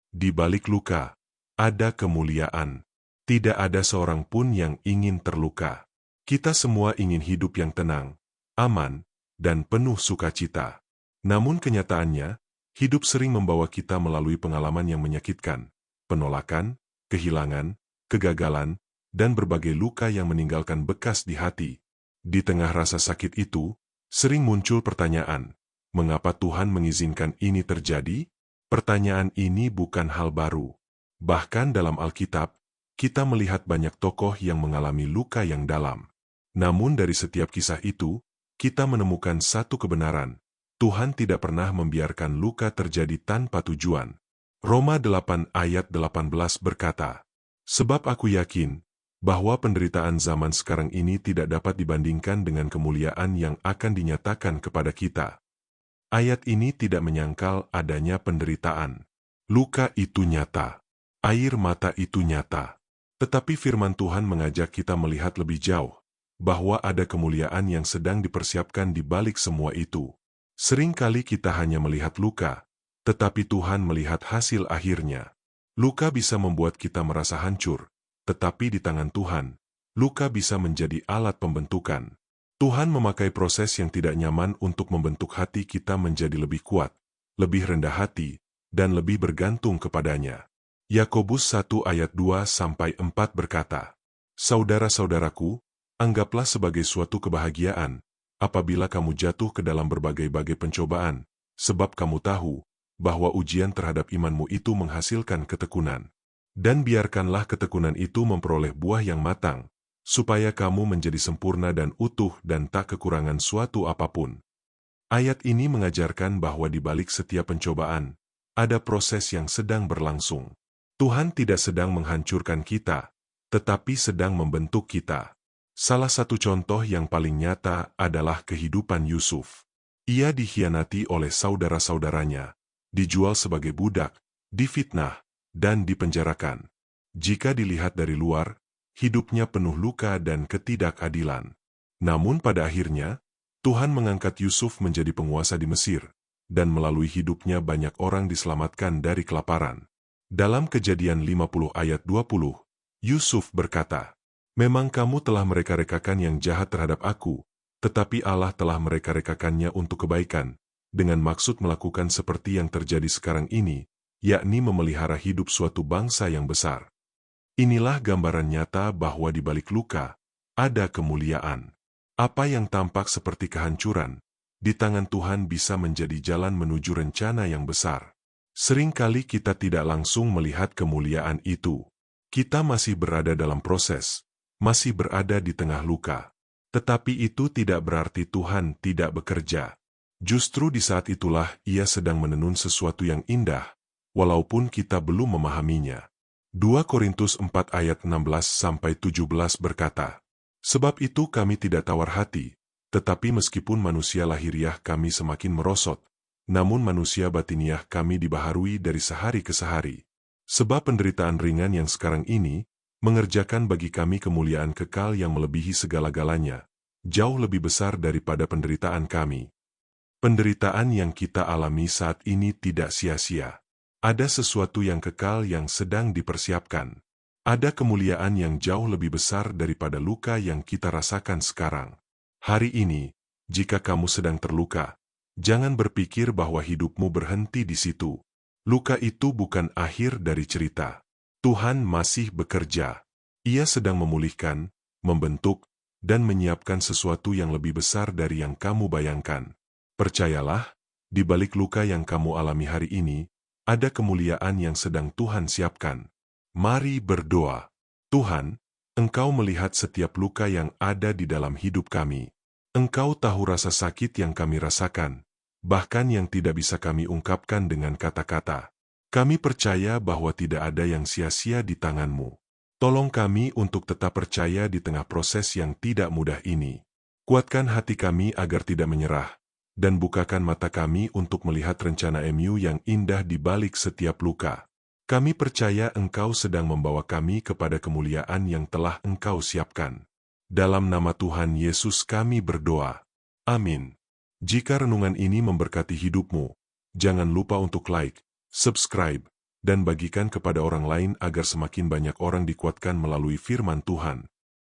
Di balik luka, ada kemuliaan. Tidak ada seorang pun yang ingin terluka. Kita semua ingin hidup yang tenang, aman, dan penuh sukacita. Namun kenyataannya, hidup sering membawa kita melalui pengalaman yang menyakitkan, penolakan, kehilangan, kegagalan, dan berbagai luka yang meninggalkan bekas di hati. Di tengah rasa sakit itu, sering muncul pertanyaan, mengapa Tuhan mengizinkan ini terjadi? Pertanyaan ini bukan hal baru. Bahkan dalam Alkitab, kita melihat banyak tokoh yang mengalami luka yang dalam. Namun dari setiap kisah itu, kita menemukan satu kebenaran. Tuhan tidak pernah membiarkan luka terjadi tanpa tujuan. Roma 8 ayat 18 berkata, "Sebab aku yakin bahwa penderitaan zaman sekarang ini tidak dapat dibandingkan dengan kemuliaan yang akan dinyatakan kepada kita." Ayat ini tidak menyangkal adanya penderitaan. Luka itu nyata. Air mata itu nyata. Tetapi firman Tuhan mengajak kita melihat lebih jauh, bahwa ada kemuliaan yang sedang dipersiapkan di balik semua itu. Seringkali kita hanya melihat luka, tetapi Tuhan melihat hasil akhirnya. Luka bisa membuat kita merasa hancur, tetapi di tangan Tuhan, luka bisa menjadi alat pembentukan. Tuhan memakai proses yang tidak nyaman untuk membentuk hati kita menjadi lebih kuat, lebih rendah hati, dan lebih bergantung kepadanya. Yakobus 1 ayat 2-4 berkata, "Saudara-saudaraku, anggaplah sebagai suatu kebahagiaan, apabila kamu jatuh ke dalam berbagai-bagai pencobaan, sebab kamu tahu bahwa ujian terhadap imanmu itu menghasilkan ketekunan. Dan biarkanlah ketekunan itu memperoleh buah yang matang, supaya kamu menjadi sempurna dan utuh dan tak kekurangan suatu apapun." Ayat ini mengajarkan bahwa di balik setiap pencobaan, ada proses yang sedang berlangsung. Tuhan tidak sedang menghancurkan kita, tetapi sedang membentuk kita. Salah satu contoh yang paling nyata adalah kehidupan Yusuf. Ia dikhianati oleh saudara-saudaranya, dijual sebagai budak, difitnah, dan dipenjarakan. Jika dilihat dari luar, hidupnya penuh luka dan ketidakadilan. Namun pada akhirnya, Tuhan mengangkat Yusuf menjadi penguasa di Mesir, dan melalui hidupnya banyak orang diselamatkan dari kelaparan. Dalam Kejadian 50 ayat 20, Yusuf berkata, "Memang kamu telah mereka-rekakan yang jahat terhadap aku, tetapi Allah telah mereka-rekakannya untuk kebaikan, dengan maksud melakukan seperti yang terjadi sekarang ini, yakni memelihara hidup suatu bangsa yang besar." Inilah gambaran nyata bahwa di balik luka, ada kemuliaan. Apa yang tampak seperti kehancuran, di tangan Tuhan bisa menjadi jalan menuju rencana yang besar. Seringkali kita tidak langsung melihat kemuliaan itu. Kita masih berada dalam proses, masih berada di tengah luka. Tetapi itu tidak berarti Tuhan tidak bekerja. Justru di saat itulah Ia sedang menenun sesuatu yang indah, walaupun kita belum memahaminya. 2 Korintus 4 ayat 16-17 berkata, "Sebab itu kami tidak tawar hati, tetapi meskipun manusia lahiriah kami semakin merosot, namun manusia batiniah kami dibaharui dari sehari ke sehari. Sebab penderitaan ringan yang sekarang ini, mengerjakan bagi kami kemuliaan kekal yang melebihi segala-galanya, jauh lebih besar daripada penderitaan kami." Penderitaan yang kita alami saat ini tidak sia-sia. Ada sesuatu yang kekal yang sedang dipersiapkan. Ada kemuliaan yang jauh lebih besar daripada luka yang kita rasakan sekarang. Hari ini, jika kamu sedang terluka, jangan berpikir bahwa hidupmu berhenti di situ. Luka itu bukan akhir dari cerita. Tuhan masih bekerja. Ia sedang memulihkan, membentuk, dan menyiapkan sesuatu yang lebih besar dari yang kamu bayangkan. Percayalah, di balik luka yang kamu alami hari ini, ada kemuliaan yang sedang Tuhan siapkan. Mari berdoa. Tuhan, Engkau melihat setiap luka yang ada di dalam hidup kami. Engkau tahu rasa sakit yang kami rasakan, bahkan yang tidak bisa kami ungkapkan dengan kata-kata. Kami percaya bahwa tidak ada yang sia-sia di tangan-Mu. Tolong kami untuk tetap percaya di tengah proses yang tidak mudah ini. Kuatkan hati kami agar tidak menyerah, dan bukakan mata kami untuk melihat rencana MU yang indah di balik setiap luka. Kami percaya Engkau sedang membawa kami kepada kemuliaan yang telah Engkau siapkan. Dalam nama Tuhan Yesus kami berdoa. Amin. Jika renungan ini memberkati hidupmu, jangan lupa untuk like, subscribe, dan bagikan kepada orang lain agar semakin banyak orang dikuatkan melalui firman Tuhan.